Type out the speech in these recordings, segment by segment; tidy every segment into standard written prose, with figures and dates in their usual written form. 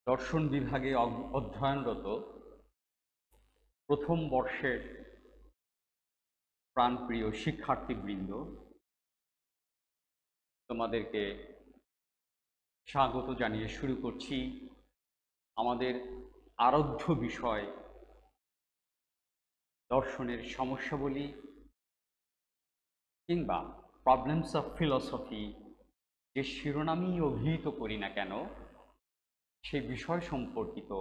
দর্শন বিভাগে অধ্যয়নরত প্রথম বর্ষের প্রাণপ্রিয় শিক্ষার্থীবৃন্দ, তোমাদেরকে স্বাগত জানিয়ে শুরু করছি আমাদের আরাধ্য বিষয় দর্শনের সমস্যাবলী কিংবা প্রবলেমস অফ ফিলসফি যে শিরোনামই অভিহিত করি না কেন, সেই বিষয় সম্পর্কিত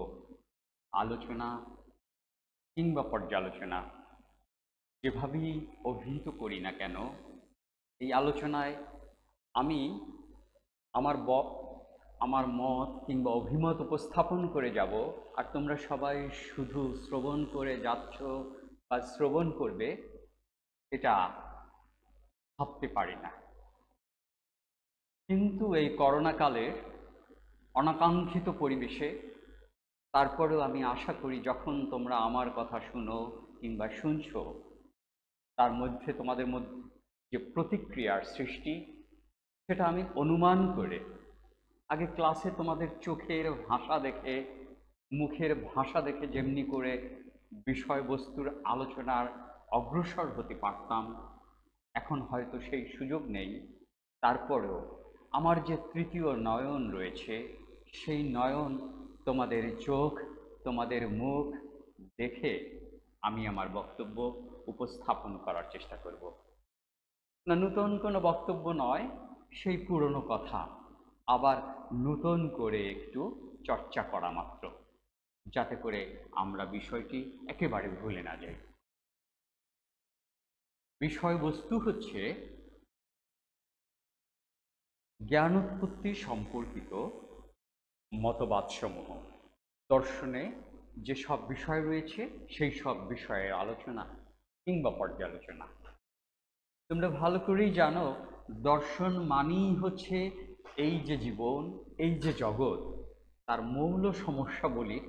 আলোচনা কিংবা পর্যালোচনা যেভাবেই অভিহিত করি না কেন, এই আলোচনায় আমি আমার মত কিংবা অভিমত উপস্থাপন করে যাব, আর তোমরা সবাই শুধু শ্রবণ করে যাচ্ছ বা শ্রবণ করবে এটা ভাবতে পারি না। কিন্তু এই করোনাকালের অনাকাঙ্ক্ষিত পরিবেশে তারপরেও আমি আশা করি যখন তোমরা আমার কথা শুনো কিংবা শুনছো, তার মধ্যে তোমাদের মধ্যে যে প্রতিক্রিয়ার সৃষ্টি সেটা আমি অনুমান করে আগে ক্লাসে তোমাদের চোখের ভাষা দেখে, মুখের ভাষা দেখে যেমনি করে বিষয়বস্তুর আলোচনার অগ্রসর হতে পারতাম, এখন হয়তো সেই সুযোগ নেই। তারপরেও আমার যে তৃতীয় নয়ন রয়েছে, সেই নয়ন তোমাদের চোখ, তোমাদের মুখ দেখে আমি আমার বক্তব্য উপস্থাপন করার চেষ্টা করব। না, নতুন কোনো বক্তব্য নয়, সেই পুরনো কথা আবার নতুন করে একটু চর্চা করা মাত্র, যাতে করে আমরা বিষয়টি একেবারে ভুলে না যাই। বিষয়বস্তু হচ্ছে জ্ঞানোৎপত্তি সম্পর্কিত মতবাদসমূহ। দর্শনে যে সব বিষয় রয়েছে সেই সব বিষয়ের আলোচনা কিংবা পর্যালোচনা। তোমরা ভালো করেই জানো, দর্শন মানেই হচ্ছে এই যে জীবন, এই যে জগৎ, তার মৌল সমস্যাবলীর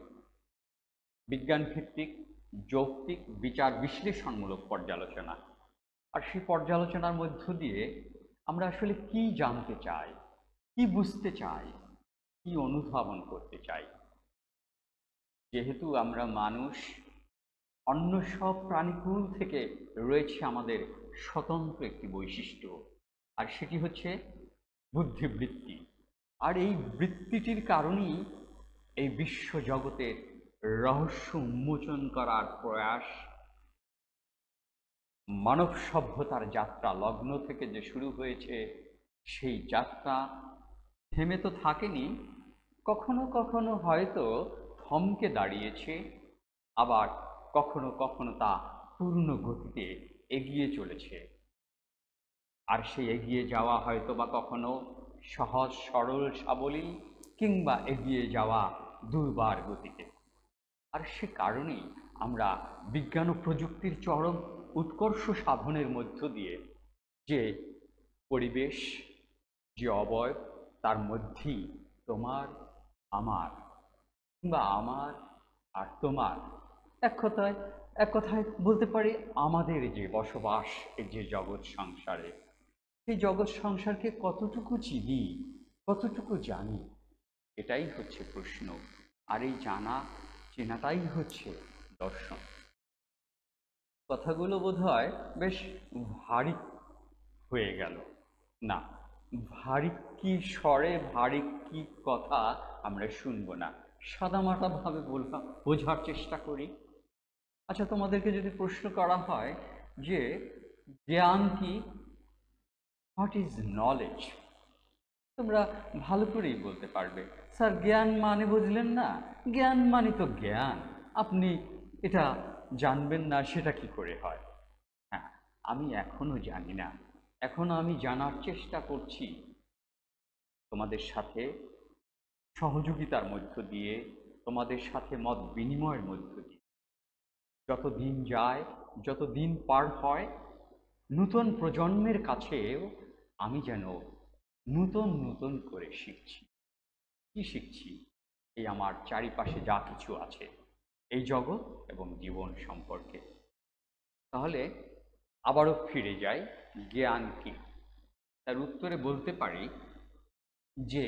বিজ্ঞানভিত্তিক, যৌক্তিক, বিচার বিশ্লেষণমূলক পর্যালোচনা। আর সেই পর্যালোচনার মধ্য দিয়ে আমরা আসলে কি জানতে চাই, কি বুঝতে চাই, কি অনুধাবন করতে চাই। যেহেতু আমরা মানুষ, অন্য সব প্রাণীকুল থেকে রয়েছে আমাদের স্বতন্ত্র একটি বৈশিষ্ট্য, আর সেটি হচ্ছে বুদ্ধিবৃত্তি। আর এই বৃত্তিটির কারণেই এই বিশ্বজগতের রহস্য উন্মোচন করার প্রয়াস, মানব সভ্যতার যাত্রা লগ্ন থেকে যে শুরু হয়েছে, সেই যাত্রা থেমে তো থাকেনি, কখনো কখনো হয়তো থমকে দাঁড়িয়েছে, আবার কখনো কখনো তা পূর্ণ গতিতে এগিয়ে চলেছে। আর সেই এগিয়ে যাওয়া হয়তো বা কখনো সহজ সরল সাবলীল, কিংবা এগিয়ে যাওয়া দুর্বার গতিতে। আর সে কারণেই আমরা বিজ্ঞান ও প্রযুক্তির চরম উৎকর্ষ সাধনের মধ্য দিয়ে যে পরিবেশ, যে অবয়ব, তার মধ্যেই তোমার আমার কিংবা আমার আর তোমার, এক কথায় বলতে পারি আমাদের যে বসবাস, এই যে জগৎ সংসারে, সেই জগৎ সংসারকে কতটুকু চিনি, কতটুকু জানি, এটাই হচ্ছে প্রশ্ন। আর এই জানা চেনাটাই হচ্ছে দর্শন। কথাগুলো বোধহয় বেশ ভারী হয়ে গেল। না, ভারী কি স্বরে ভারী কি কথা আমরা শুনবো না, সাদামাটা ভাবে বোঝার চেষ্টা করি। আচ্ছা, তোমাদেরকে যদি প্রশ্ন করা হয় যে জ্ঞান কি, হোয়াট ইজ নলেজ, তোমরা ভালো করেই বলতে পারবে, স্যার জ্ঞান মানে বুঝলেন না, জ্ঞান মানে তো জ্ঞান, আপনি এটা জানবেন না সেটা কি করে হয়। হ্যাঁ, আমি এখনো জানি না, এখনো আমি জানার চেষ্টা করছি, তোমাদের সাথে সহযোগিতার মধ্য দিয়ে, তোমাদের সাথে মত বিনিময়ের মধ্য দিয়ে। যত দিন যায়, যত দিন পার হয়, নূতন প্রজন্মের কাছেও আমি যেন নূতন নূতন করে শিখছি। কি শিখছি? এই আমার চারিপাশে যা কিছু আছে, এই জগৎ এবং জীবন সম্পর্কে। তাহলে আবারও ফিরে যাই, জ্ঞান কি? তার উত্তরে বলতে পারি যে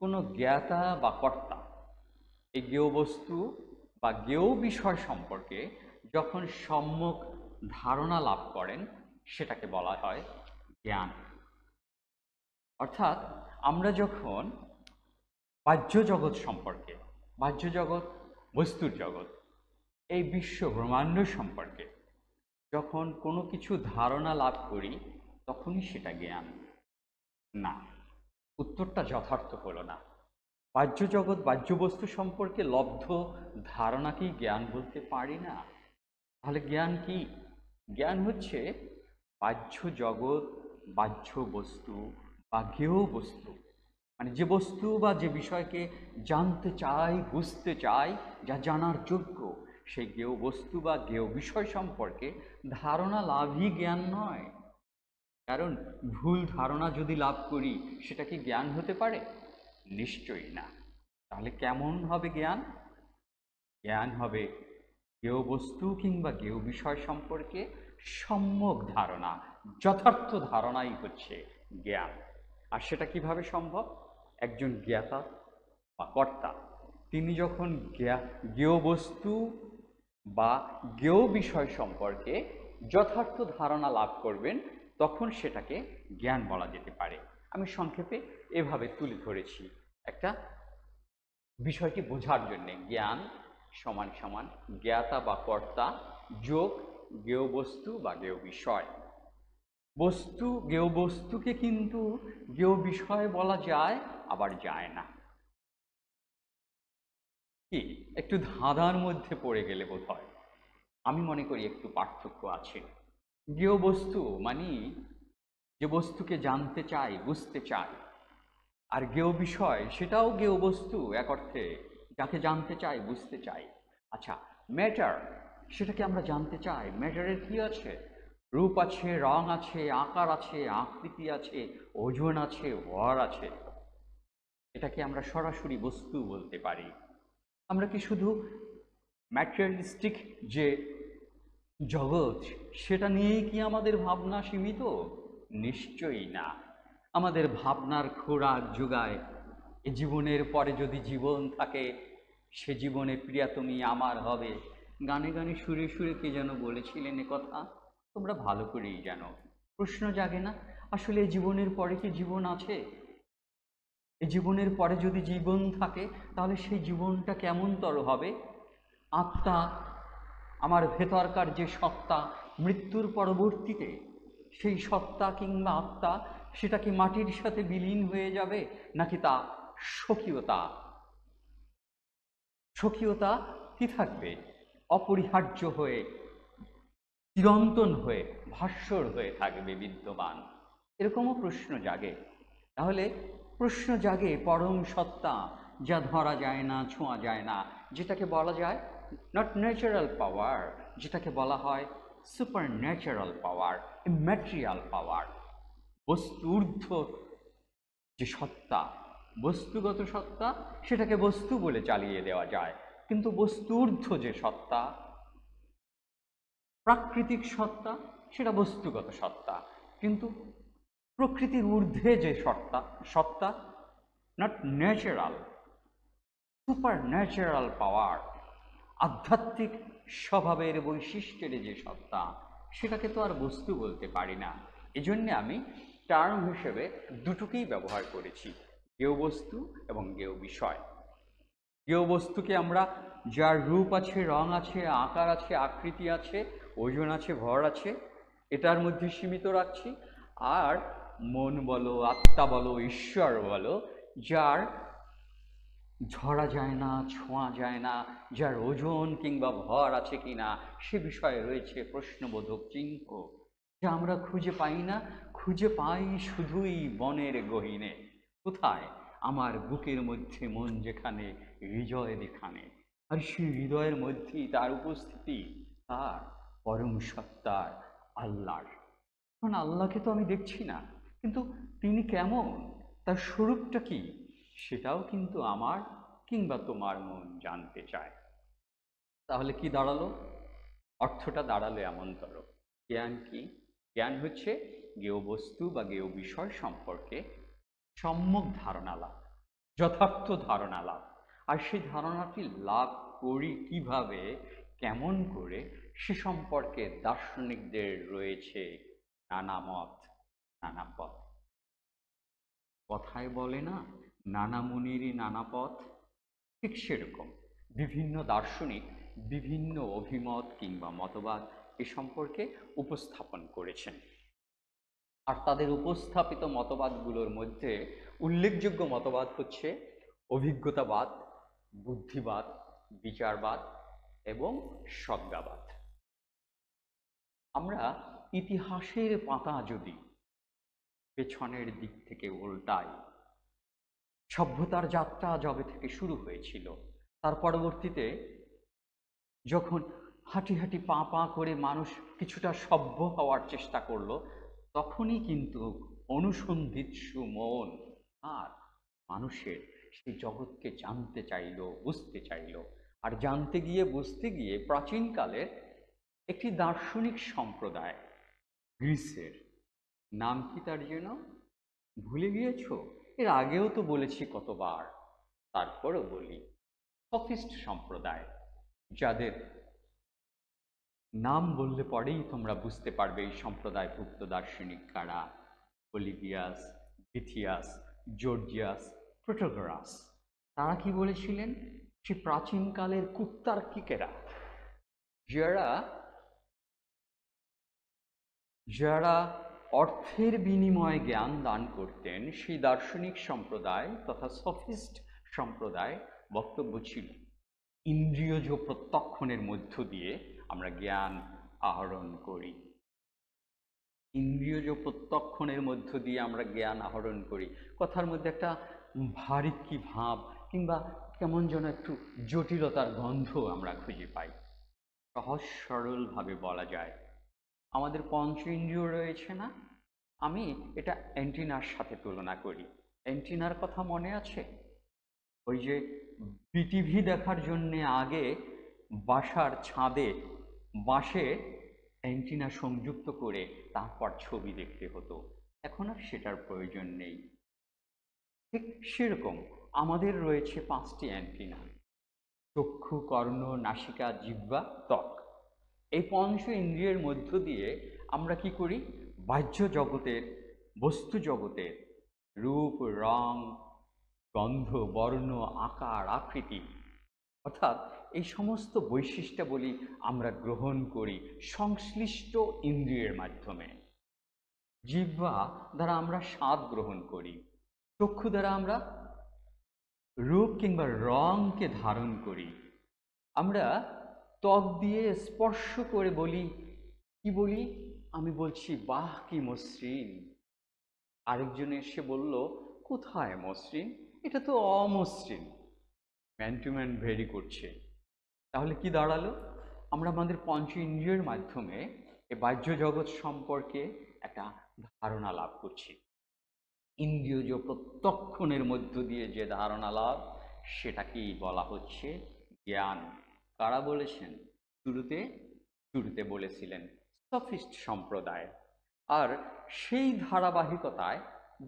কোনো জ্ঞাতা বা কর্তা এই জ্ঞেয় বস্তু বা জ্ঞেয় বিষয় সম্পর্কে যখন সম্যক ধারণা লাভ করেন সেটাকে বলা হয় জ্ঞান। অর্থাৎ আমরা যখন বাহ্য জগৎ সম্পর্কে, বাহ্য জগৎ বস্তুর জগৎ, এই বিশ্ব ব্রহ্মাণ্ড সম্পর্কে যখন কোনো কিছু ধারণা লাভ করি তখনই সেটা জ্ঞান। না, উত্তরটা যথার্থ হলো না। বাহ্য জগৎ বাহ্য বস্তু সম্পর্কে লব্ধ ধারণাকেই জ্ঞান বলতে পারি না। তাহলে জ্ঞান কি? জ্ঞান হচ্ছে বাহ্য জগৎ বাহ্য বস্তু বা জ্ঞেয় বস্তু, মানে যে বস্তু বা যে বিষয়কে জানতে চাই, বুঝতে চাই, যা জানার যোগ্য, সেই জ্ঞেয় বস্তু বা জ্ঞেয় বিষয় সম্পর্কে ধারণা লাভই জ্ঞান নয়। কারণ ভুল ধারণা যদি লাভ করি সেটা কি জ্ঞান হতে পারে? নিশ্চয়ই না। তাহলে কেমন হবে জ্ঞান? জ্ঞান হবে জ্ঞেয় বস্তু কিংবা জ্ঞেয় বিষয় সম্পর্কে সম্যক ধারণা, যথার্থ ধারণাই হচ্ছে জ্ঞান। আর সেটা কিভাবে সম্ভব? একজন জ্ঞাতা বা কর্তা তিনি যখন জ্ঞেয় বস্তু বা জ্ঞেয় বিষয় সম্পর্কে যথার্থ ধারণা লাভ করবেন তখন সেটাকে জ্ঞান বলা যেতে পারে। আমি সংক্ষেপে এভাবে তুলে ধরেছি একটা বিষয়টি বোঝার জন্যে। জ্ঞান সমান সমান জ্ঞাতা বা কর্তা যোগ জ্ঞেয় বস্তু বা জ্ঞেয় বিষয়। বস্তু জ্ঞেয় বস্তুকে কিন্তু জ্ঞেয় বিষয় বলা যায়, আবার যায় না। কি একটু ধাঁধার মধ্যে পড়ে গেলে বোধ হয়। আমি মনে করি একটু পার্থক্য আছে। জ্ঞেয় বস্তু মানে যে বস্তুকে জানতে চাই, বুঝতে চাই, আর জ্ঞেয় বিষয় সেটাও জ্ঞেয় বস্তু এক অর্থে, যাকে জানতে চাই, বুঝতে চাই। আচ্ছা, ম্যাটার সেটাকে আমরা জানতে চাই। ম্যাটারের কি আছে? রূপ আছে, রং আছে, আকার আছে, আকৃতি আছে, ওজন আছে, ভর আছে। এটাকে আমরা সরাসরি বস্তু বলতে পারি। আমরা কি শুধু ম্যাটেরিয়ালিস্টিক যে জগৎ সেটা নিয়েই কি আমাদের ভাবনা সীমিত? নিশ্চয়ই না। আমাদের ভাবনার খোরাক যোগায় এ জীবনের পরে যদি জীবন থাকে সে জীবনে প্রিয়া তুমি আমার হবে। গানে গানে সুরে সুরে কে যেন বলেছিলেন এ কথা, তোমরা ভালো করেই জানো। প্রশ্ন জাগে না, আসলে এই জীবনের পরে কি জীবন আছে? এই জীবনের পরে যদি জীবন থাকে তাহলে সেই জীবনটা কেমনতর হবে? আত্মা, আমার ভেতরকার যে সত্তা, মৃত্যুর পরবর্তীতে সেই সত্তা কিংবা আত্মা সেটা কি মাটির সাথে বিলীন হয়ে যাবে, নাকি তা স্বকীয়তা স্বকীয়তা কি থাকবে? অপরিহার্য হয়ে, চিরন্তন হয়ে, ভাস্বর হয়ে থাকবে বিদ্যমান। এরকমও প্রশ্ন জাগে। তাহলে প্রশ্ন জাগে পরম সত্তা, যা ধরা যায় না, ছোঁয়া যায় না, যেটাকে বলা যায় নট ন্যাচারাল পাওয়ার, যেটাকে বলা হয় সুপার ন্যাচারাল পাওয়ার, ইম্যাটেরিয়াল পাওয়ার। বস্তু ঊর্ধ্ব যে সত্তা, বস্তুগত সত্তা, সেটাকে বস্তু বলে চালিয়ে দেওয়া যায়। কিন্তু বস্তু ঊর্ধ্ব যে সত্তা, প্রাকৃতিক সত্তা, সেটা বস্তুগত সত্তা। কিন্তু প্রকৃতির ঊর্ধ্বে যে সত্তা, সত্তা নট ন্যাচারাল, সুপার ন্যাচারাল পাওয়ার, আধ্যাত্মিক স্বভাবের বৈশিষ্ট্যের যে সত্তা, সেটাকে তো আর বস্তু বলতে পারি না। এজন্যে আমি টার্ম হিসেবে দুটোকেই ব্যবহার করেছি, জ্ঞেয় বস্তু এবং জ্ঞেয় বিষয়। জ্ঞেয় বস্তুকে আমরা যার রূপ আছে, রং আছে, আকার আছে, আকৃতি আছে, ওজন আছে, ভর আছে, এটার মধ্যে সীমিত রাখছি। আর মন বলো, আত্মা বলো, ঈশ্বর বলো, যার ধরা যায় না, ছোঁয়া যায় না, যার ওজন কিংবা ভর আছে কিনা সে বিষয়ে রয়েছে প্রশ্নবোধক চিহ্ন, যা আমরা খুঁজে পাই না, খুঁজে পাই শুধুই বনের গহীনে। কোথায়? আমার বুকের মধ্যে, মন যেখানে, হৃদয় যেখানে। আর সেই হৃদয়ের মধ্যেই তার উপস্থিতি, তার পরম সত্তার, আল্লাহর। কারণ আল্লাহকে তো আমি দেখছি না, কিন্তু তিনি কেমন, তার স্বরূপটা কি, সেটাও কিন্তু আমার কিংবা তোমার মন জানতে চায়। তাহলে কি দাঁড়ালো? অর্থটা দাঁড়ালো এমনতর। জ্ঞান কি? জ্ঞান হচ্ছে জ্ঞেয় বস্তু বা জ্ঞেয় বিষয় সম্পর্কে সম্যক ধারণা লাভ, যথার্থ ধারণা লাভ। আর সেই ধারণাটি লাভ করি কিভাবে, কেমন করে, সে সম্পর্কে দার্শনিকদের রয়েছে নানা মত, নানা পথ। কথায় বলে না, নানা মুনিরই নানা পথ, ঠিক সেরকম বিভিন্ন দার্শনিক বিভিন্ন অভিমত কিংবা মতবাদ এ সম্পর্কে উপস্থাপন করেছেন। আর তাদের উপস্থাপিত মতবাদগুলোর মধ্যে উল্লেখযোগ্য মতবাদ হচ্ছে অভিজ্ঞতাবাদ, বুদ্ধিবাদ, বিচারবাদ এবং সজ্ঞাবাদ। আমরা ইতিহাসের পাতা যদি পেছনের দিক থেকে উল্টাই, সভ্যতার যাত্রা যবে থেকে শুরু হয়েছিল, তার পরবর্তীতে যখন হাঁটি হাঁটি পা পা করে মানুষ কিছুটা সভ্য হওয়ার চেষ্টা করলো, তখনই কিন্তু অনুসন্ধিৎসু মন আর মানুষের সেই জগৎকে জানতে চাইল, বুঝতে চাইল। আর জানতে গিয়ে বুঝতে গিয়ে প্রাচীনকালের একটি দার্শনিক সম্প্রদায়, গ্রিসের, নাম কি তার যেন ভুলে গিয়েছ? এর আগেও তো বলেছি কতবার, তারপরও বলি, সফিস্ট সম্প্রদায়, যাদের নাম বললে পরেই তোমরা বুঝতে পারবে এই সম্প্রদায়ভুক্ত দার্শনিক কারা। পলিবিয়াস, বিথিয়াস, জর্জিয়াস, প্রোটোগরাস। তারা কি বলেছিলেন? সে প্রাচীনকালের কুত্তার্কিকেরা, যারা যারা অর্থের বিনিময়ে জ্ঞান দান করতেন, সেই দার্শনিক সম্প্রদায় তথা সফিস্ট সম্প্রদায় বক্তব্য ছিল ইন্দ্রিয়জ প্রত্যক্ষণের মধ্য দিয়ে আমরা জ্ঞান আহরণ করি। ইন্দ্রিয়জ প্রত্যক্ষণের মধ্য দিয়ে আমরা জ্ঞান আহরণ করি। কথার মধ্যে একটা ভারিক্কি ভাব কিংবা কেমন যেন একটু জটিলতার গন্ধ আমরা খুঁজে পাই। সহজ সরলভাবে বলা যায়, আমাদের পঞ্চ ইন্দ্রিয় রয়েছে না, আমি এটা অ্যান্টিনার সাথে তুলনা করি। অ্যান্টিনার কথা মনে আছে? ওই যে বিটিভি দেখার জন্যে আগে বাসার ছাদে বাঁশে অ্যান্টিনা সংযুক্ত করে তারপর ছবি দেখতে হতো, এখন আর সেটার প্রয়োজন নেই। ঠিক সেরকম আমাদের রয়েছে পাঁচটি অ্যান্টিনা: চক্ষু, কর্ণ, নাসিকা, জিহ্বা, ত্বক। এই পঞ্চ ইন্দ্রিয়ের মধ্য দিয়ে আমরা কি করি? বাহ্য জগতের, বস্তু জগতের রূপ, রং, গন্ধ, বর্ণ, আকার, আকৃতি, অর্থাৎ এই সমস্ত বৈশিষ্ট্যাবলী আমরা গ্রহণ করি সংশ্লিষ্ট ইন্দ্রিয়ের মাধ্যমে। জিহ্বা দ্বারা আমরা স্বাদ গ্রহণ করি, চক্ষু দ্বারা আমরা রূপ কিংবা রংকে ধারণ করি, আমরা ত্বক দিয়ে স্পর্শ করে বলি, কি বলি? আমি বলছি বাহ কি মসৃণ। আরেকজন এসে বলল, কোথায় মসৃণ, এটা তো অমসৃণ। ম্যান টু ম্যান ভেরি করছে। তাহলে কি দাঁড়ালো? আমরা আমাদের পঞ্চ ইন্দ্রিয়ের মাধ্যমে এই বাহ্য জগৎ সম্পর্কে একটা ধারণা লাভ করছি। ইন্দ্রিয়জ প্রত্যক্ষণের মধ্য দিয়ে যে ধারণা লাভ, সেটাকেই বলা হচ্ছে জ্ঞান। কারা বলেছেন? শুরুতে বলেছিলেন সফিস্ট সম্প্রদায়। আর সেই ধারাবাহিকতায়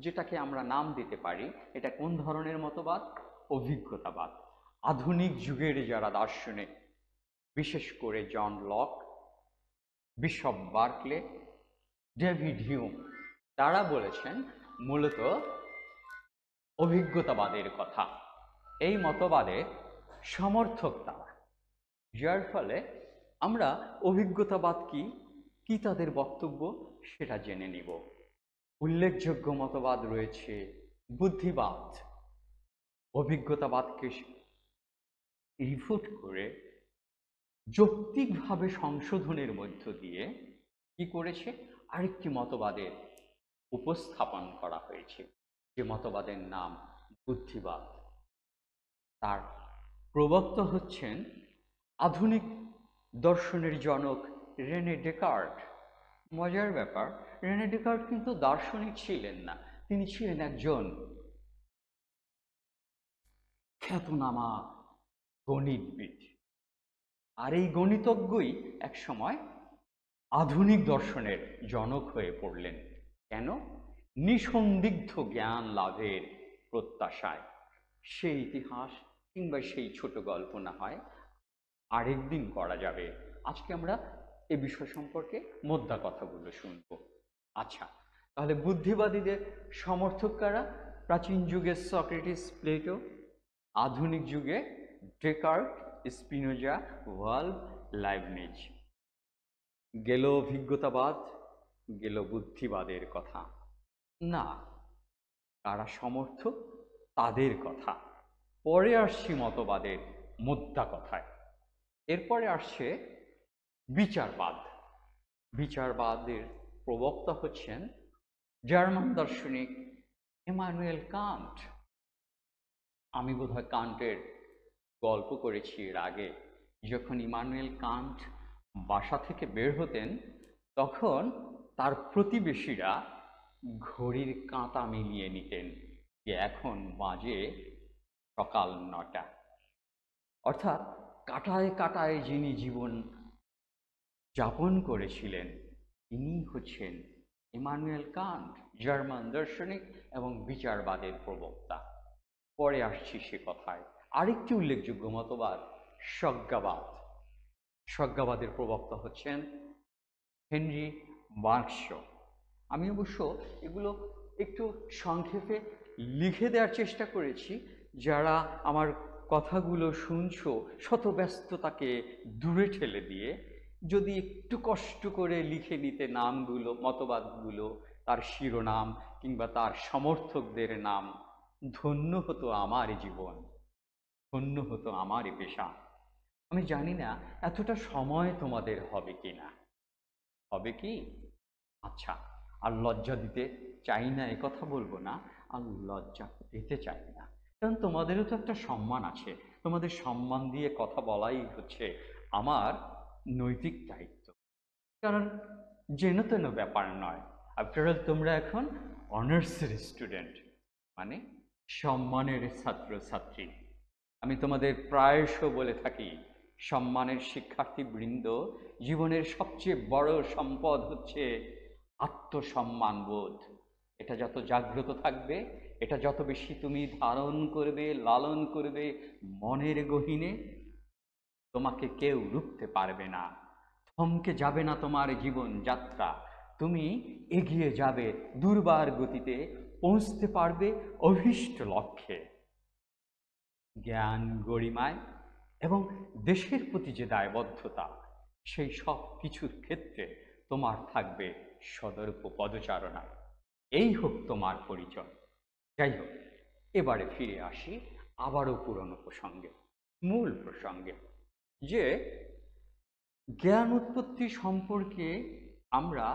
যেটাকে আমরা নাম দিতে পারি, এটা কোন ধরনের মতবাদ? অভিজ্ঞতাবাদ। আধুনিক যুগের যারা দার্শনিক, বিশেষ করে John Locke, Bishop Berkeley, David Hume, তারা বলেছেন মূলত অভিজ্ঞতাবাদের কথা। এই মতবাদের সমর্থক তারা, যার ফলে আমরা অভিজ্ঞতাবাদ কি তাদের বক্তব্য সেটা জেনে নিব। উল্লেখযোগ্য মতবাদ রয়েছে বুদ্ধিবাদ। অভিজ্ঞতাবাদকে রিফুট করে যৌক্তিকভাবে সংশোধনের মধ্য দিয়ে কি করেছে? আরেকটি মতবাদের উপস্থাপন করা হয়েছে, যে মতবাদের নাম বুদ্ধিবাদ। তার প্রবক্তা হচ্ছেন আধুনিক দর্শনের জনক রেনে ডেকার্ট। মজার ব্যাপার, রেনে ডেকার্ট কিন্তু দার্শনিক ছিলেন না, তিনি ছিলেন একজন খ্যাতনামা গণিতবিদ। আর এই গণিতজ্ঞই এক সময় আধুনিক দর্শনের জনক হয়ে পড়লেন। কেন? নিঃসন্দিগ্ধ জ্ঞান লাভের প্রত্যাশায়। সেই ইতিহাস কিংবা সেই ছোট গল্প না হয় আরেকদিন করা যাবে। আজকে আমরা এ বিষয় সম্পর্কে মোদ্দা কথাগুলো শুনবো। আচ্ছা, তাহলে বুদ্ধিবাদীদের সমর্থক কারা? প্রাচীন যুগে সক্রেটিস, প্লেটো, আধুনিক যুগে ডেকার্ট, স্পিনোজা, ওয়াল্ভ, লাইবনিজ। গেল অভিজ্ঞতাবাদ, গেল বুদ্ধিবাদের কথা। না, কারা সমর্থক তাদের কথা। পরে আসছি মতবাদের মোদ্দা কথায়। এরপরে আসছে বিচারবাদ। বিচারবাদের প্রবক্তা হচ্ছেন জার্মান দার্শনিক ইমানুয়েল কান্ট। আমি বোধহয় কান্টের গল্প করেছি এর আগে। যখন ইমানুয়েল কান্ট বাসা থেকে বের হতেন, তখন তার প্রতিবেশীরা ঘড়ির কাঁটা মিলিয়ে নিতেন যে এখন বাজে সকাল ৯টা। অর্থাৎ কাঁটায় কাঁটায় যিনি জীবন যাপন করেছিলেন তিনি হচ্ছেন ইমানুয়েল কান্ট, জার্মান দার্শনিক এবং বিচারবাদের প্রবক্তা। পরে আসছি সে কথায়। আরেকটি উল্লেখযোগ্য মতবাদ স্বজ্ঞাবাদ। স্বজ্ঞাবাদের প্রবক্তা হচ্ছেন হেনরি মার্কস। আমি অবশ্য এগুলো একটু সংক্ষেপে লিখে দেওয়ার চেষ্টা করেছি। যারা আমার কথাগুলো শুনছো শত ব্যস্ততাকে দূরে ঠেলে দিয়ে যদি একটু কষ্ট করে লিখে নিতে নামগুলো, মতবাদগুলো, তার শিরোনাম কিংবা তার সমর্থকদের নাম, ধন্য হতো আমার জীবন, ধন্য হতো আমার পেশা। আমি জানি না এতটা সময় তোমাদের হবে কি না। হবে কি? আচ্ছা, আর লজ্জা দিতে চাই না এ কথা বলবো না, আর লজ্জা পেতে চাই না, কারণ তোমাদেরও তো একটা সম্মান আছে। তোমাদের সম্মান দিয়ে কথা বলাই হচ্ছে আমার নৈতিক দায়িত্ব। কারণ যেন তেন ব্যাপার নয়। আফটার অল তোমরা এখন অনার্সের স্টুডেন্ট, মানে সম্মানের ছাত্রছাত্রী। আমি তোমাদের প্রায়শ বলে থাকি, সম্মানের শিক্ষার্থীবৃন্দ, জীবনের সবচেয়ে বড় সম্পদ হচ্ছে আত্মসম্মানবোধ। এটা যত জাগ্রত থাকবে, এটা যত বেশি তুমি ধারণ করবে, লালন করবে মনের গহীনে, তোমাকে কেউ রুখতে পারবে না, থমকে যাবে না তোমার জীবন যাত্রা। তুমি এগিয়ে যাবে দুর্বার গতিতে, পৌঁছতে পারবে অভীষ্ট লক্ষ্যে। জ্ঞান, গরিমায় এবং দেশের প্রতি যে দায়বদ্ধতা, সেই সব কিছুর ক্ষেত্রে তোমার থাকবে সদর্প পদচারণা। এই হোক তোমার পরিচয়। যাই হোক, এবারে ফিরে আসি আবারও পুরনো প্রসঙ্গে, মূল প্রসঙ্গে, যে জ্ঞান উৎপত্তি সম্পর্কে আমরা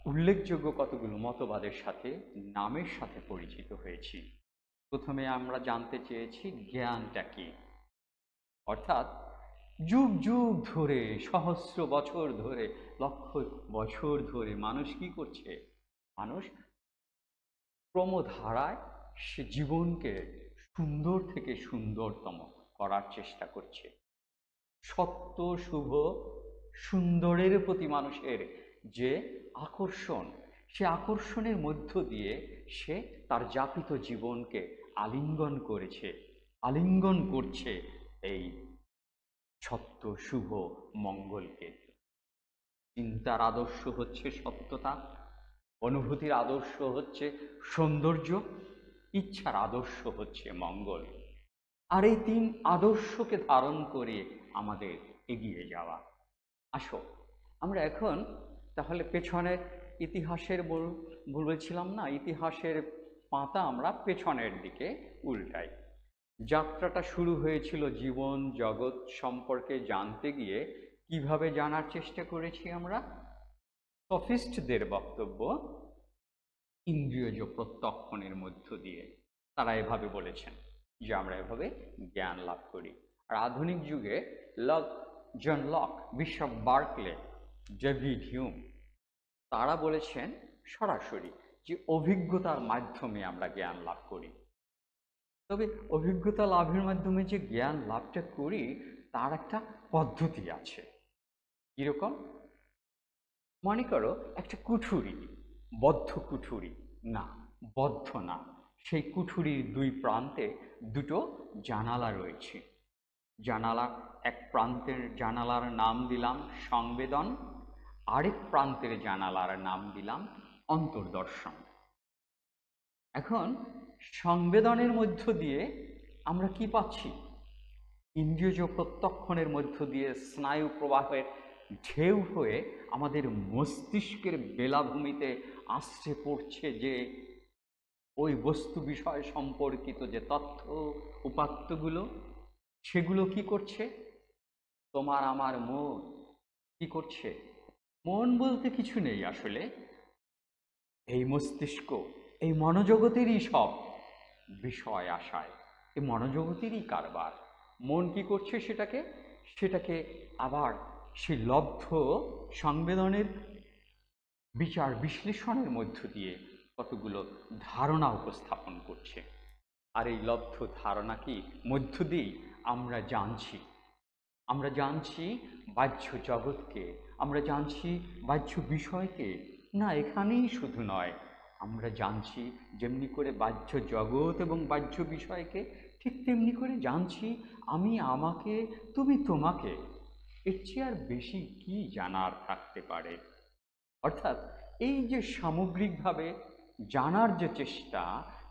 উল্লেখযোগ্য কতগুলো মতবাদের সাথে, নামের সাথে পরিচিত হয়েছি। প্রথমে আমরা জানতে চেয়েছি জ্ঞানটা কি। অর্থাৎ যুগ যুগ ধরে, সহস্র বছর ধরে, লক্ষ বছর ধরে মানুষ কি করছে? মানুষ ক্রমধারায় সে জীবনকে সুন্দর থেকে সুন্দরতম করার চেষ্টা করছে। সত্য, শুভ, সুন্দরের প্রতি মানুষের যে আকর্ষণ, সে আকর্ষণের মধ্য দিয়ে সে তার যাপিত জীবনকে আলিঙ্গন করেছে, আলিঙ্গন করছে এই সত্য, শুভ, মঙ্গলকে। চিন্তার আদর্শ হচ্ছে সত্যতা, অনুভূতির আদর্শ হচ্ছে সৌন্দর্য, ইচ্ছার আদর্শ হচ্ছে মঙ্গল। আর এই তিন আদর্শকে ধারণ করে আমাদের এগিয়ে যাওয়া। আসো, আমরা এখন তাহলে পেছনের ইতিহাসের বলছিলাম না, ইতিহাসের পাতা আমরা পেছনের দিকে উল্টাই। যাত্রাটা শুরু হয়েছিল জীবন জগৎ সম্পর্কে জানতে গিয়ে। কিভাবে জানার চেষ্টা করেছি আমরা? সফিস্টদের বক্তব্য, ইন্দ্রিয়জ প্রত্যক্ষণের মধ্য দিয়ে। তারা এভাবে বলেছেন যে আমরা এভাবে জ্ঞান লাভ করি। আর আধুনিক যুগে John Locke, Bishop Berkeley, David Hume, তারা বলেছেন সরাসরি যে অভিজ্ঞতার মাধ্যমে আমরা জ্ঞান লাভ করি। তবে অভিজ্ঞতা লাভের মাধ্যমে যে জ্ঞান লাভটা করি তার একটা পদ্ধতি আছে। কিরকম? মনে করো একটা কুঠুরি, বদ্ধ কুঠুরি, না, বদ্ধ না, সেই কুঠুরির দুই প্রান্তে দুটো জানালা রয়েছে। জানালা, এক প্রান্তের জানালার নাম দিলাম সংবেদন, আরেক প্রান্তের জানালার নাম দিলাম অন্তর্দর্শন। এখন সংবেদনের মধ্য দিয়ে আমরা কি পাচ্ছি? ইন্দ্রিয়জ প্রত্যক্ষণের মধ্য দিয়ে স্নায়ু প্রবাহের ঢেউ হয়ে আমাদের মস্তিষ্কের বেলাভূমিতে আসছে পড়ছে যে ওই বস্তু বিষয় সম্পর্কিত যে তথ্য উপাত্তগুলো, সেগুলো কি করছে? তোমার আমার মন কি করছে? মন বলতে কিছু নেই আসলে, এই মস্তিষ্ক, এই মনোজগতেরই সব বিষয় আশায়, এই মনোজগতেরই কারবার। মন কি করছে? সেটাকে আবার সেই লব্ধ সংবেদনের বিচার বিশ্লেষণের মধ্য দিয়ে কতগুলো ধারণা উপস্থাপন করছে। আর এই লব্ধ ধারণা কি মধ্য দিয়েই আমরা জানছি বাহ্য জগৎকে, আমরা জানছি বাহ্য বিষয়কে। না, এখানেই শুধু নয়, আমরা জানছি যেমনি করে বাহ্য জগৎ এবং বাহ্য বিষয়কে, ঠিক তেমনি করে জানছি আমি আমাকে, তুমি তোমাকে। এর চেয়ে আর বেশি কি জানার থাকতে পারে? অর্থাৎ এই যে সামগ্রিকভাবে জানার যে চেষ্টা,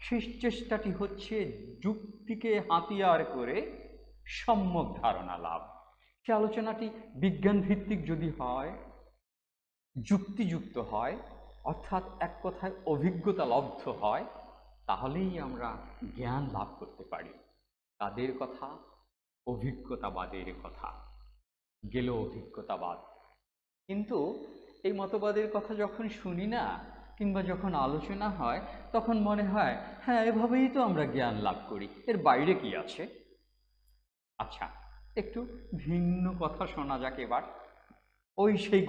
সেই চেষ্টাটি হচ্ছে যুক্তিকে হাতিয়ার করে সম্যক ধারণা লাভ। সে আলোচনাটি বিজ্ঞান ভিত্তিক যদি হয়, যুক্তিযুক্ত হয়, অর্থাৎ এক কথায় অভিজ্ঞতা লব্ধ হয়, তাহলেই আমরা জ্ঞান লাভ করতে পারি। তাদের কথা অভিজ্ঞতাবাদের কথা, গেল অভিজ্ঞতাবাদ। কিন্তু এই মতবাদের কথা যখন শুনি না, কিংবা যখন আলোচনা হয়, তখন মনে হয় হ্যাঁ, এভাবেই তো আমরা জ্ঞান লাভ করি, এর বাইরে কি আছে? আচ্ছা, একটু ভিন্ন কথা শোনা যাক এবার। ওই সেই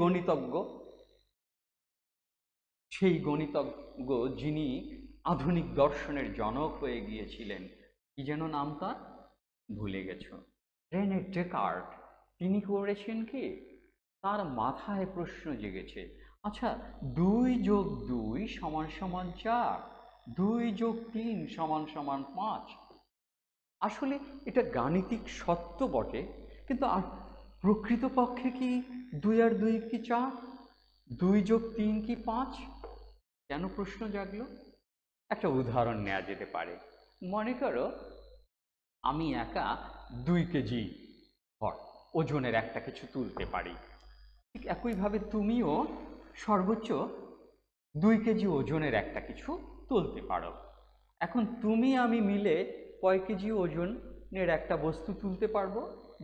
গণিতজ্ঞ যিনি আধুনিক দর্শনের জনক হয়ে গিয়েছিলেন, কি যেন নাম তার? ভুলে গেছ। René Descartes. তিনি করেছেন কি, তার মাথায় প্রশ্ন জেগেছে, আচ্ছা 2+2=4, 2+3=5। আসলে এটা গাণিতিক সত্য বটে, কিন্তু প্রকৃতপক্ষে কি 2 আর 2 কি 4, 2+3 কি 5? কেন প্রশ্ন জাগলো? একটা উদাহরণ নেওয়া যেতে পারে। মনে করো আমি একা 2 কেজি ভর ওজনের একটা কিছু তুলতে পারি, ঠিক একইভাবে তুমিও সর্বোচ্চ 2 কেজি ওজনের একটা কিছু তুলতে পারো। এখন তুমি আমি মিলে কয় কেজি ওজনের একটা বস্তু তুলতে পারবো?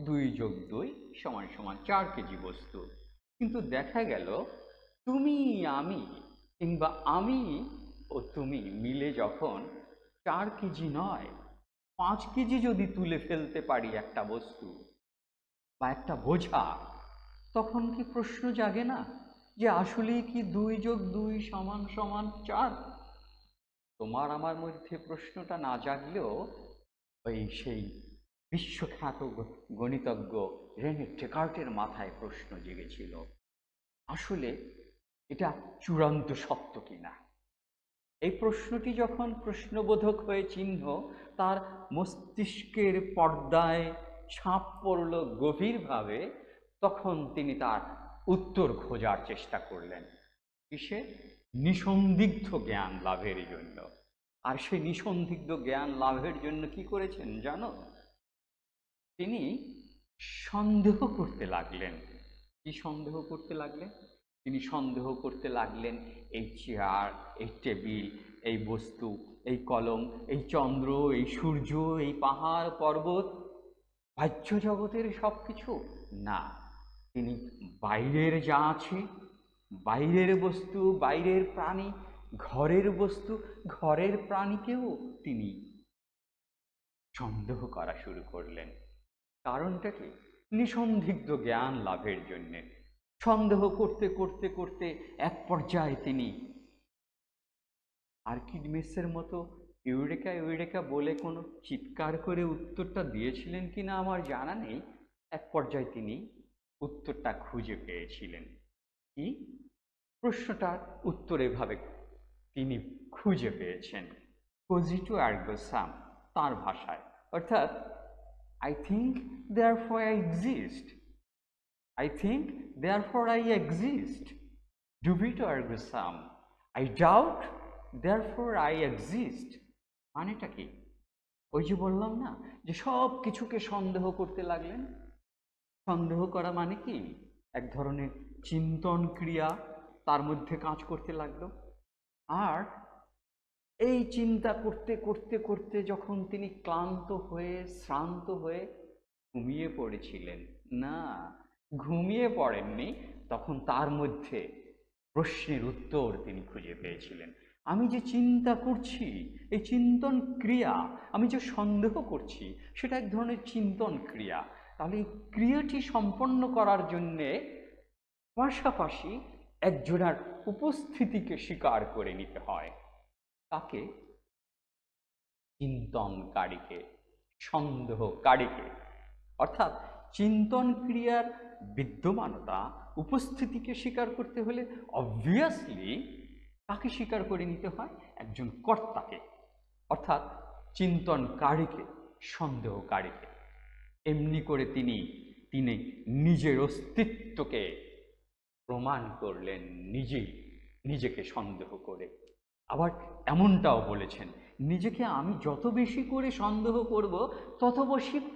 2+2=4 কেজি বস্তু। কিন্তু দেখা গেল তুমি আমি, কিংবা আমি ও তুমি মিলে যখন 4 কেজি নয়, 5 কেজি যদি তুলে ফেলতে পারি একটা বস্তু বা একটা বোঝা, তখন কি প্রশ্ন জাগে না যে আসলেই কি 2+2=4? তোমার আমার মধ্যে প্রশ্নটা না জাগলেও সেই বিশ্বখ্যাত গণিতজ্ঞ রেনে ডেকার্টের মাথায় প্রশ্ন জেগেছিল, আসলে এটা চূড়ান্ত সত্য কিনা। এই প্রশ্নটি যখন প্রশ্নবোধক হয়ে চিহ্ন তার মস্তিষ্কের পর্দায় ছাপ পড়ল গভীরভাবে, তখন তিনি তার উত্তর খোঁজার চেষ্টা করলেন। কিসে? নিঃসন্দিগ্ধ জ্ঞান লাভের জন্য। আর সেই নিঃসন্দিগ্ধ জ্ঞান লাভের জন্য কি করেছেন জানো? তিনি সন্দেহ করতে লাগলেন। কি সন্দেহ করতে লাগলেন? তিনি সন্দেহ করতে লাগলেন এই চেয়ার, এই টেবিল, এই বস্তু, এই কলম, এই চন্দ্র, এই সূর্য, এই পাহাড় পর্বত, বাহ্য জগতের সব কিছু না। তিনি বাইরের যা আছে, বাইরের বস্তু, বাইরের প্রাণী, ঘরের বস্তু, ঘরের প্রাণীকেও তিনি সন্দেহ করা শুরু করলেন। কারণটা কি? নিঃসন্দিগ্ধ জ্ঞান লাভের জন্যে। সন্দেহ করতে করতে করতে এক পর্যায়ে তিনি আর্কিমিডিসের মতো ইউরেকা ইউরেকা বলে কোনো চিৎকার করে উত্তরটা দিয়েছিলেন কিনা আমার জানা নেই। এক পর্যায়ে তিনি উত্তরটা খুঁজে পেয়েছিলেন। কি? প্রশ্নটার উত্তর এভাবে তিনি খুঁজে পেয়েছেন, cogito ergo sum তার ভাষায়, অর্থাৎ I think therefore I exist, I think therefore I exist, dubito ergo sum I doubt therefore I exist। মানেটা কি? ওই যে বললাম না যে সব কিছুকে সন্দেহ করতে লাগলেন। সন্দেহ করা মানে কি? এক ধরনের চিন্তন ক্রিয়া তার মধ্যে কাজ করতে লাগলো। আর এই চিন্তা করতে করতে করতে যখন তিনি ক্লান্ত হয়ে শ্রান্ত হয়ে ঘুমিয়ে পড়েছিলেন, না ঘুমিয়ে পড়েননি, তখন তার মধ্যে প্রশ্নের উত্তর তিনি খুঁজে পেয়েছিলেন। আমি যে চিন্তা করছি, এই চিন্তন ক্রিয়া, আমি যে সন্দেহ করছি, সেটা এক ধরনের চিন্তন ক্রিয়া। তাহলে এই ক্রিয়াটি সম্পন্ন করার জন্যে পাশাপাশি একজনের উপস্থিতিকে স্বীকার করে নিতে হয়। কাকে? চিন্তনকারীকে, সন্দেহকারীকে। অর্থাৎ চিন্তন ক্রিয়ার বিদ্যমানতা, উপস্থিতিকে স্বীকার করতে হলে অবভিয়াসলি কাকে স্বীকার করে নিতে হয়? একজন কর্তাকে, অর্থাৎ চিন্তনকারীকে, সন্দেহকারীকে। এমনি করে তিনি নিজের অস্তিত্বকে প্রমাণ করলেন নিজেকে সন্দেহ করে। আবার এমনটাও বলেছেন, নিজেকে আমি যত বেশি করে সন্দেহ করব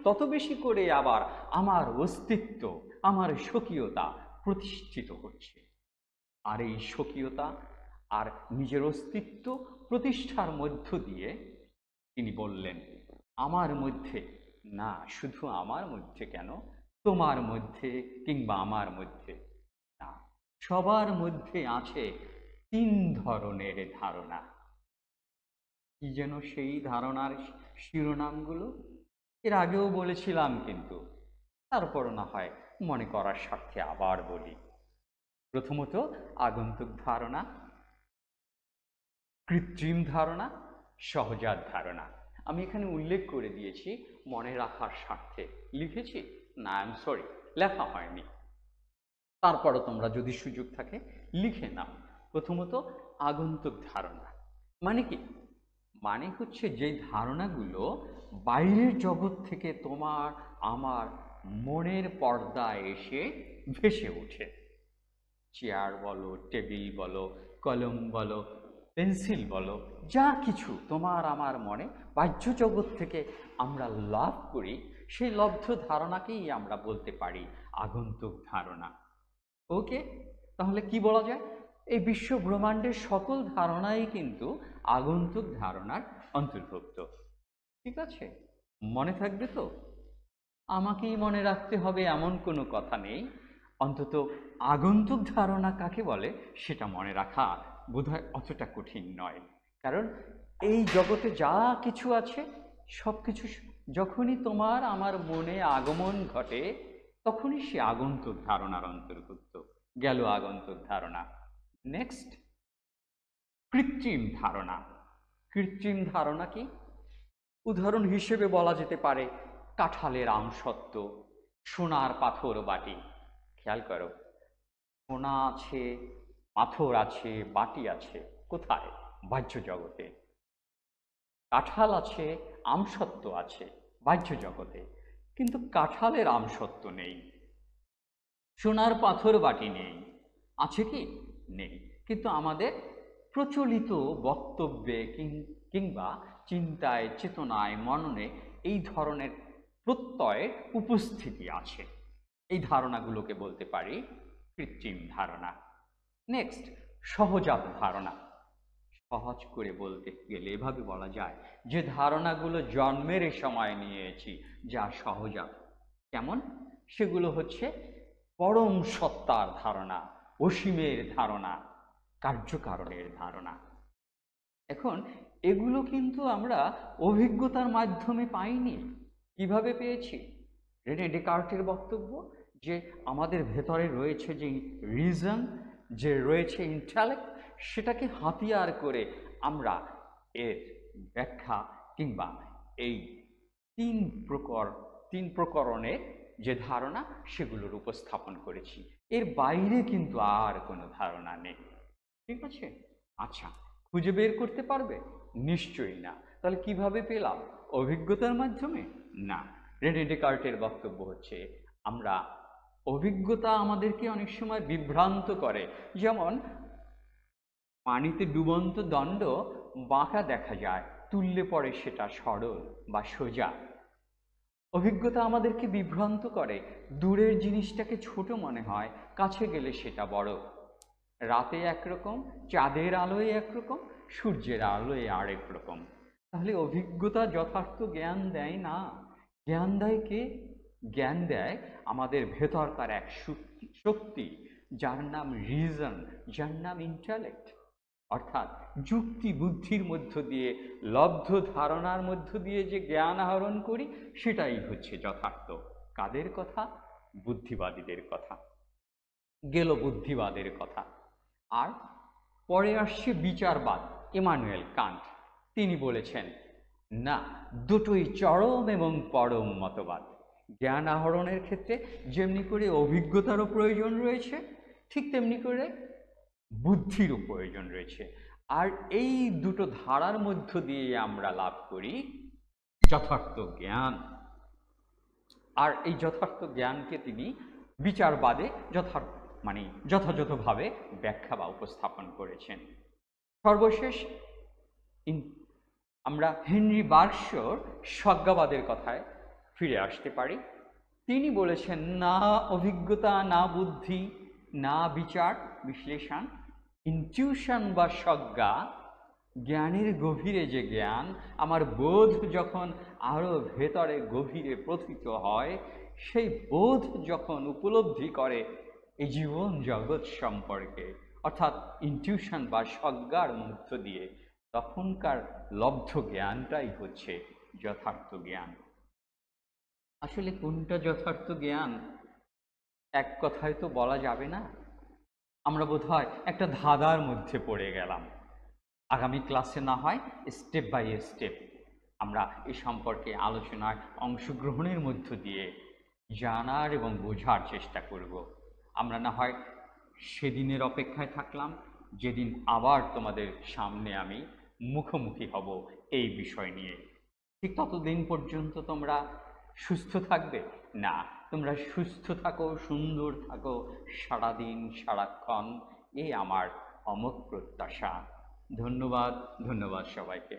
তত বেশি করে আবার আমার অস্তিত্ব, আমার স্বকীয়তা প্রতিষ্ঠিত হচ্ছে। আর এই স্বকীয়তা আর নিজের অস্তিত্ব প্রতিষ্ঠার মধ্য দিয়ে তিনি বললেন, আমার মধ্যে না, শুধু আমার মধ্যে কেন, তোমার মধ্যে কিংবা আমার মধ্যে না, সবার মধ্যে আছে 3 ধরনের ধারণা। কি যেন সেই ধারণার শিরোনামগুলো? এর আগেও বলেছিলাম, কিন্তু তারপরও না হয় মনে করার স্বার্থে আবার বলি। প্রথমত আগন্তুক ধারণা, কৃত্রিম ধারণা, সহজাত ধারণা। আমি এখানে উল্লেখ করে দিয়েছি মনে রাখার স্বার্থে। লিখেছি? না, আই এম সরি, লেখা হয়নি। তারপরও তোমরা যদি সুযোগ থাকে লিখে নাও। প্রথমত আগন্তুক ধারণা মানে কি? মানে হচ্ছে যে ধারণাগুলো বাইরের জগৎ থেকে তোমার আমার মনের পর্দায় এসে ভেসে ওঠে। চেয়ার বলো, টেবিল বলো, কলম বলো, পেন্সিল বলো, যা কিছু তোমার আমার মনে বাহ্য জগৎ থেকে আমরা লাভ করি, সেই লব্ধ ধারণাকেই আমরা বলতে পারি আগন্তুক ধারণা। ওকে, তাহলে কি বলা যায়? এই বিশ্ব ব্রহ্মাণ্ডের সকল ধারণাই কিন্তু আগন্তুক ধারণার অন্তর্ভুক্ত। ঠিক আছে, মনে থাকবে তো? আমাকেই মনে রাখতে হবে এমন কোনো কথা নেই। অন্তত আগন্তুক ধারণা কাকে বলে সেটা মনে রাখা বোধহয় অতটা কঠিন নয়। কারণ এই জগতে যা কিছু আছে সব কিছু যখনই তোমার আমার মনে আগমন ঘটে, তখনই সে আগন্তুক ধারণার অন্তর্ভুক্ত। গেল আগন্তুক ধারণা। নেক্সট, কৃত্রিম ধারণা। কৃত্রিম ধারণা কি? উদাহরণ হিসেবে বলা যেতে পারে কাঁঠালের আমসত্ত্ব, সোনার পাথর বাটি। খেয়াল করো, সোনা আছে, পাথর আছে, বাটি আছে কোথায়? বাহ্য জগতে। কাঁঠাল আছে, আমসত্ত্ব আছে বাহ্য জগতে, কিন্তু কাঁঠালের আমসত্ত্ব নেই, সোনার পাথর বাটি নেই। আছে কি? নেই। কিন্তু আমাদের প্রচলিত বক্তব্যে কিংবা চিন্তায়, চেতনায়, মননে এই ধরনের প্রত্যয় উপস্থিতি আছে। এই ধারণাগুলোকে বলতে পারি কৃত্রিম ধারণা। নেক্সট, সহজাত ধারণা। সহজ করে বলতে গেলে এভাবে বলা যায় যে ধারণাগুলো জন্মের সময় নিয়েছি, যা সহজাত। কেমন? সেগুলো হচ্ছে পরম সত্তার ধারণা, অসীমের ধারণা, কার্যকারণের ধারণা। এখন এগুলো কিন্তু আমরা অভিজ্ঞতার মাধ্যমে পাইনি। কিভাবে পেয়েছি? রেনে ডেকার্টের বক্তব্য যে আমাদের ভেতরে রয়েছে যে রিজন, যে রয়েছে ইন্টেলেক্ট, সেটাকে হাতিয়ার করে আমরা এর ব্যাখ্যা কিংবা এই তিন প্রকরণের যে ধারণা সেগুলোর উপস্থাপন করেছি। এর বাইরে কিন্তু আর কোনো ধারণা নেই। ঠিক আছে? আচ্ছা, খুঁজে বের করতে পারবে নিশ্চয়ই না। তাহলে কিভাবে পেলাম? অভিজ্ঞতার মাধ্যমে? না। রেনে ডেকার্টের বক্তব্য হচ্ছে আমরা অভিজ্ঞতা আমাদেরকে অনেক সময় বিভ্রান্ত করে। যেমন পানিতে ডুবন্ত দণ্ড বাঁকা দেখা যায়, তুললে পরে সেটা সরল বা সোজা। অভিজ্ঞতা আমাদেরকে বিভ্রান্ত করে, দূরের জিনিসটাকে ছোট মনে হয়, কাছে গেলে সেটা বড়। রাতে একরকম, চাঁদের আলোয় একরকম, সূর্যের আলোয় আরেক রকম। তাহলে অভিজ্ঞতা যথার্থ জ্ঞান দেয় না। জ্ঞান দেয় কে? জ্ঞান দেয় আমাদের ভেতরকার এক শক্তি, যার নাম রিজন, যার নাম ইন্টেলেক্ট। অর্থাৎ যুক্তি বুদ্ধির মধ্য দিয়ে, লব্ধ ধারণার মধ্য দিয়ে যে জ্ঞান আহরণ করি, সেটাই হচ্ছে যথার্থ। কাদের কথা? বুদ্ধিবাদীদের কথা। গেল বুদ্ধিবাদের কথা। আর পরে আসছে বিচারবাদ, ইমানুয়েল কান্ট। তিনি বলেছেন না, দুটোই চরম এবং পরম মতবাদ। জ্ঞান আহরণের ক্ষেত্রে যেমনি করে অভিজ্ঞতারও প্রয়োজন রয়েছে, ঠিক তেমনি করে বুদ্ধিরও প্রয়োজন রয়েছে। আর এই দুটো ধারার মধ্য দিয়ে আমরা লাভ করি যথার্থ জ্ঞান। আর এই যথার্থ জ্ঞানকে তিনি বিচারবাদে যথাযথভাবে ব্যাখ্যা বা উপস্থাপন করেছেন। সর্বশেষ আমরা হেনরি বার্গশোর স্বজ্ঞাবাদের কথায় ফিরে আসতে পারি। তিনি বলেছেন না অভিজ্ঞতা, না বুদ্ধি, না বিচার বিশ্লেষণ, ইনটিউশন বা স্বজ্ঞা, জ্ঞানের গভীরে যে জ্ঞান, আমার বোধ যখন আরো ভেতরে গভীরে প্রথিত হয়, সেই বোধ যখন উপলব্ধি করে এই জীবন জগৎ সম্পর্কে, অর্থাৎ ইনটিউশন বা স্বজ্ঞার মধ্য দিয়ে, তখনকার লব্ধ জ্ঞানটাই হচ্ছে যথার্থ জ্ঞান। আসলে কোনটা যথার্থ জ্ঞান এক কথায় তো বলা যাবে না। আমরা বোধহয় একটা ধাঁধার মধ্যে পড়ে গেলাম। আগামী ক্লাসে না হয় স্টেপ বাই স্টেপ আমরা এ সম্পর্কে আলোচনায় অংশগ্রহণের মধ্য দিয়ে জানার এবং বোঝার চেষ্টা করব। আমরা না হয় সেদিনের অপেক্ষায় থাকলাম, যেদিন আবার তোমাদের সামনে আমি মুখোমুখি হব এই বিষয় নিয়ে। ঠিক ততদিন পর্যন্ত তোমরা সুস্থ থাকবে? না, তোমরা সুস্থ থাকো, সুন্দর থাকো সারাদিন সারাক্ষণ, এই আমার অমোঘ প্রত্যাশা। ধন্যবাদ, ধন্যবাদ সবাইকে।